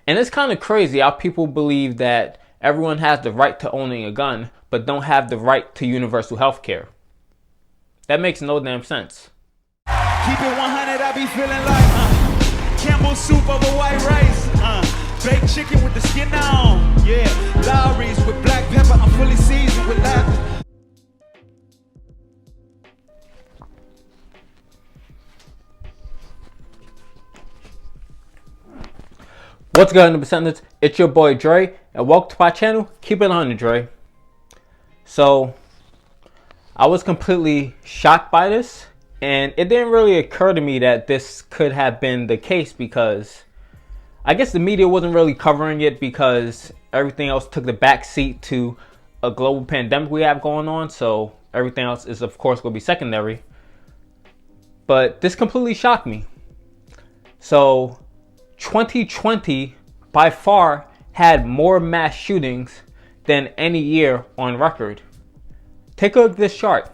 And it's kind of crazy how people believe that everyone has the right to owning a gun, but don't have the right to universal health care. That makes no damn sense. Keep it 100, I be feeling like Campbell soup over white rice, baked chicken with the skin on, yeah. Lowry's with black pepper, I'm fully seasoned with laughter. What's good, Percenters? It's your boy Dre, and welcome to my channel. Keep it 100, Dre. So, I was completely shocked by this, and it didn't really occur to me that this could have been the case because I guess the media wasn't really covering it because everything else took the back seat to a global pandemic we have going on. So everything else is, of course, going to be secondary. But this completely shocked me. So 2020 by far had more mass shootings than any year on record. Take a look at this chart.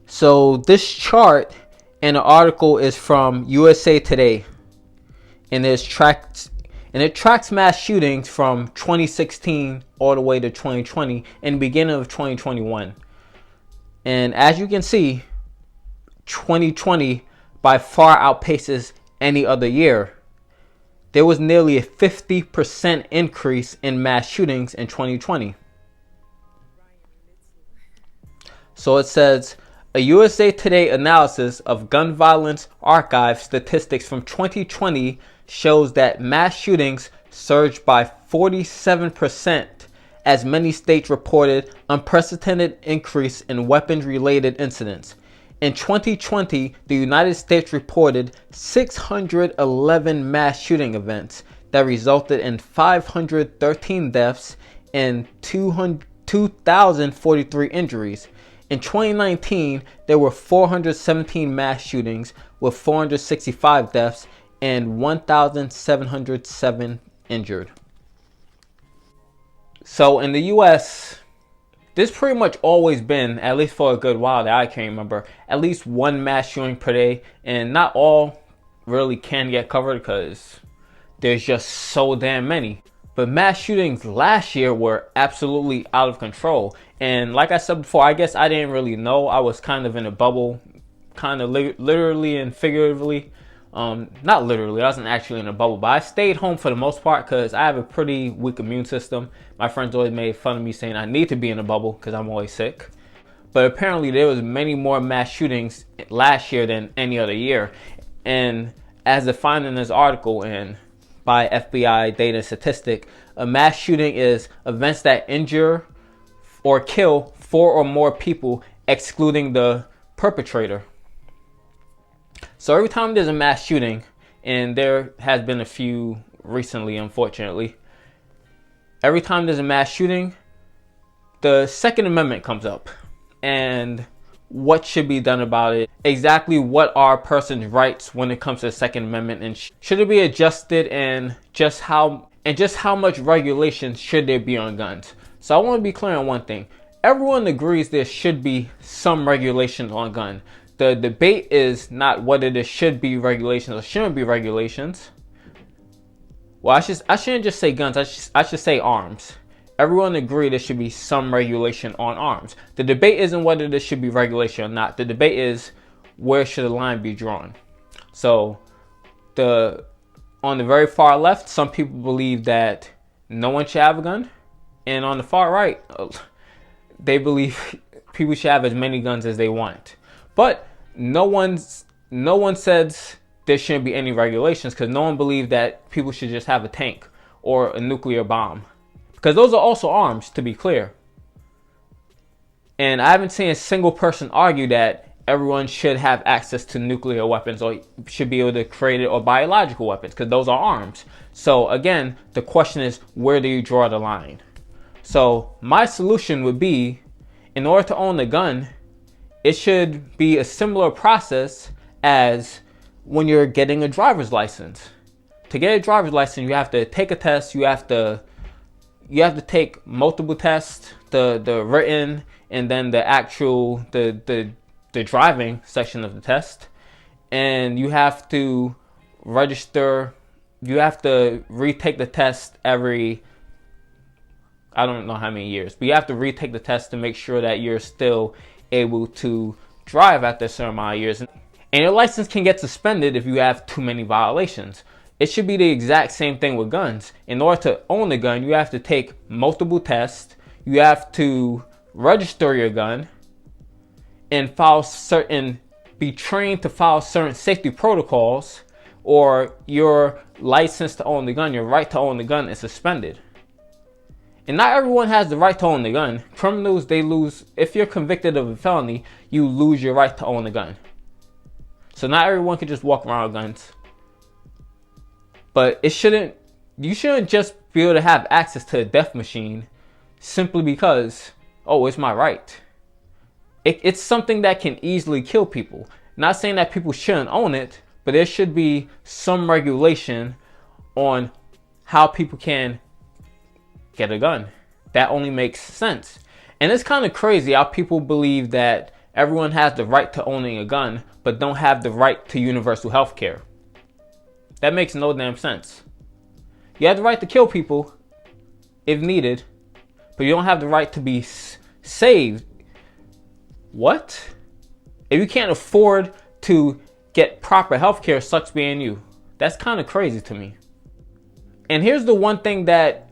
So this chart and the article is from USA Today, and it tracks mass shootings from 2016 all the way to 2020 and the beginning of 2021. And as you can see, 2020 by far outpaces any other year. There was nearly a 50% increase in mass shootings in 2020. So it says, a USA Today analysis of gun violence archive statistics from 2020 shows that mass shootings surged by 47% as many states reported unprecedented increase in weapons-related incidents. In 2020, the United States reported 611 mass shooting events that resulted in 513 deaths and 2,043 injuries. In 2019, there were 417 mass shootings with 465 deaths and 1,707 injured. So in the US, this pretty much always been, at least for a good while that I can remember, at least one mass shooting per day, and not all really can get covered because there's just so damn many. But mass shootings last year were absolutely out of control. And like I said before, I guess I didn't really know. I was kind of in a bubble, kind of literally and figuratively. Not literally, I wasn't actually in a bubble, but I stayed home for the most part because I have a pretty weak immune system. My friends always made fun of me saying I need to be in a bubble because I'm always sick. But apparently there was many more mass shootings last year than any other year. And as defined in this article and by FBI data statistic, a mass shooting is events that injure or kill 4 or more people, excluding the perpetrator. So every time there's a mass shooting, and there has been a few recently, unfortunately, every time there's a mass shooting, the Second Amendment comes up and what should be done about it. Exactly what are a person's rights when it comes to the Second Amendment, and should it be adjusted, and just how much regulation should there be on guns. So I want to be clear on one thing. Everyone agrees there should be some regulations on guns. The debate is not whether there should be regulations or shouldn't be regulations. Well, I shouldn't just say guns, I should say arms. Everyone agrees there should be some regulation on arms. The debate isn't whether there should be regulation or not. The debate is where should the line be drawn. So on the very far left, some people believe that no one should have a gun. And on the far right, they believe people should have as many guns as they want. But no one says there shouldn't be any regulations because no one believes that people should just have a tank or a nuclear bomb. Because those are also arms, to be clear. And I haven't seen a single person argue that everyone should have access to nuclear weapons or should be able to create it, or biological weapons, because those are arms. So again, the question is, where do you draw the line? So my solution would be, in order to own a gun, it should be a similar process as when you're getting a driver's license. To get a driver's license, you have to take a test, you have to take multiple tests, the written and then the actual the driving section of the test, and you have to register you have to retake the test every, I don't know how many years, but you have to retake the test to make sure that you're still able to drive after a certain amount of years. And your license can get suspended if you have too many violations. It should be the exact same thing with guns. In order to own a gun, you have to take multiple tests, you have to register your gun, and be trained to follow certain safety protocols, or your license to own the gun, your right to own the gun, is suspended. And not everyone has the right to own the gun. Criminals, they lose, if you're convicted of a felony, you lose your right to own the gun. So not everyone can just walk around with guns. But you shouldn't just be able to have access to a death machine simply because, oh, it's my right. It's something that can easily kill people. Not saying that people shouldn't own it, but there should be some regulation on how people can get a gun. That only makes sense. And it's kind of crazy how people believe that everyone has the right to owning a gun, but don't have the right to universal health care. That makes no damn sense. You have the right to kill people if needed, but you don't have the right to be saved. What? If you can't afford to get proper health care, sucks being you. That's kind of crazy to me. And here's the one thing that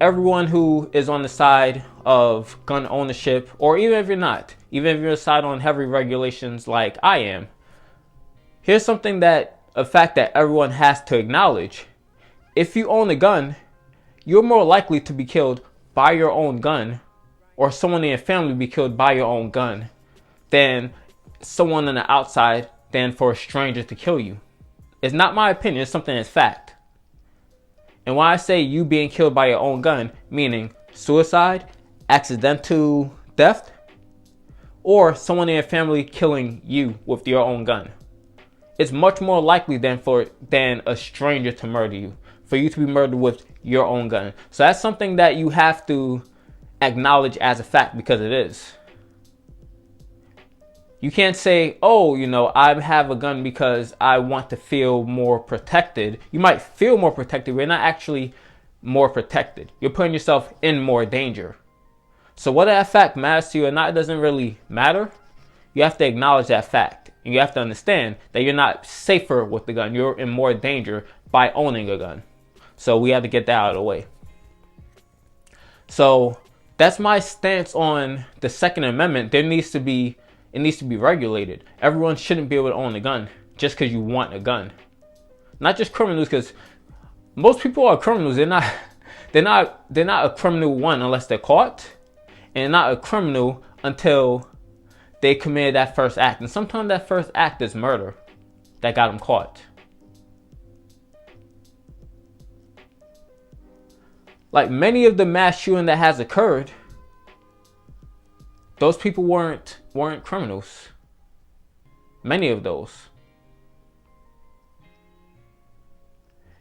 everyone who is on the side of gun ownership, or even if you're not, even if you're side on heavy regulations like I am, here's something a fact that everyone has to acknowledge. If you own a gun, you're more likely to be killed by your own gun, or someone in your family be killed by your own gun, than someone on the outside, than for a stranger to kill you. It's not my opinion, it's something that's fact. And when I say you being killed by your own gun, meaning suicide, accidental death, or someone in your family killing you with your own gun, it's much more likely than a stranger to murder you, for you to be murdered with your own gun. So that's something that you have to acknowledge as a fact, because it is. You can't say, oh, I have a gun because I want to feel more protected. You might feel more protected, but you're not actually more protected. You're putting yourself in more danger. So whether that fact matters to you or not, it doesn't really matter. You have to acknowledge that fact. And you have to understand that you're not safer with the gun. You're in more danger by owning a gun. So we have to get that out of the way. So that's my stance on the Second Amendment. It needs to be regulated. Everyone shouldn't be able to own a gun just because you want a gun. Not just criminals, because most people are criminals. They're not a criminal, one, unless they're caught, and not a criminal until they committed that first act. And sometimes that first act is murder that got them caught. Like many of the mass shooting that has occurred, those people weren't criminals. Many of those.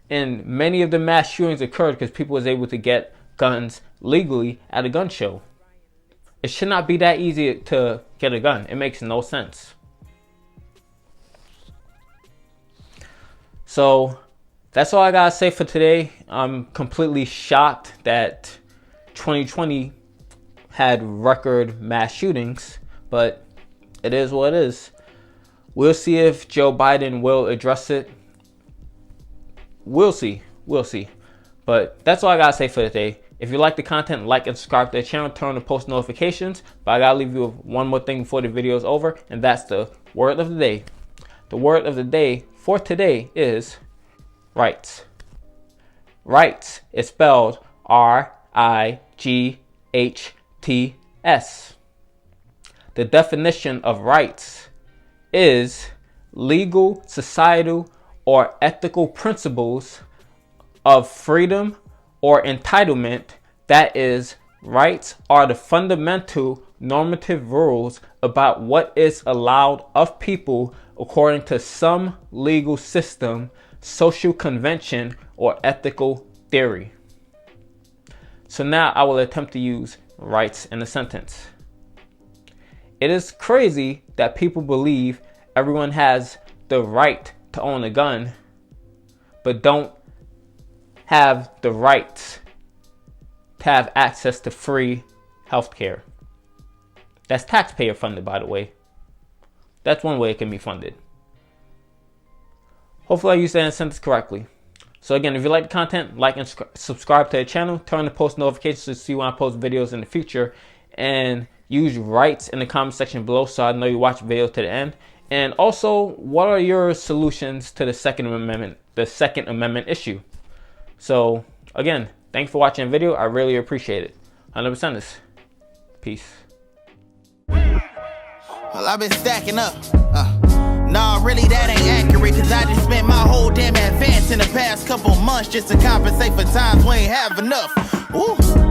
And many of the mass shootings occurred because people was able to get guns legally at a gun show. It should not be that easy to get a gun. It makes no sense. So that's all I gotta say for today. I'm completely shocked that 2020 had record mass shootings, but it is what it is. We'll see if Joe Biden will address it. We'll see. But that's all I gotta say for today. If you like the content, like and subscribe to the channel, turn on the post notifications. But I gotta leave you with one more thing before the video is over, and that's the word of the day. The word of the day for today is rights. Rights is spelled R-I-G-H-T-S. The definition of rights is legal, societal, or ethical principles of freedom or entitlement. That is, rights are the fundamental normative rules about what is allowed of people according to some legal system, social convention, or ethical theory. So now I will attempt to use rights in a sentence. It is crazy that people believe everyone has the right to own a gun, but don't have the right to have access to free healthcare. That's taxpayer funded, by the way. That's one way it can be funded. Hopefully I used that sentence correctly. So again, if you like the content, like and subscribe to the channel. Turn on the post notifications to see when I post videos in the future. And use rights in the comment section below so I know you watch the video to the end. And also, what are your solutions to the Second Amendment issue? So again, thanks for watching the video. I really appreciate it. 100% this. Peace. Well, I've been stacking up. Nah, really that ain't accurate, cause I just spent my whole damn advance in the past couple months just to compensate for times we ain't have enough. Ooh.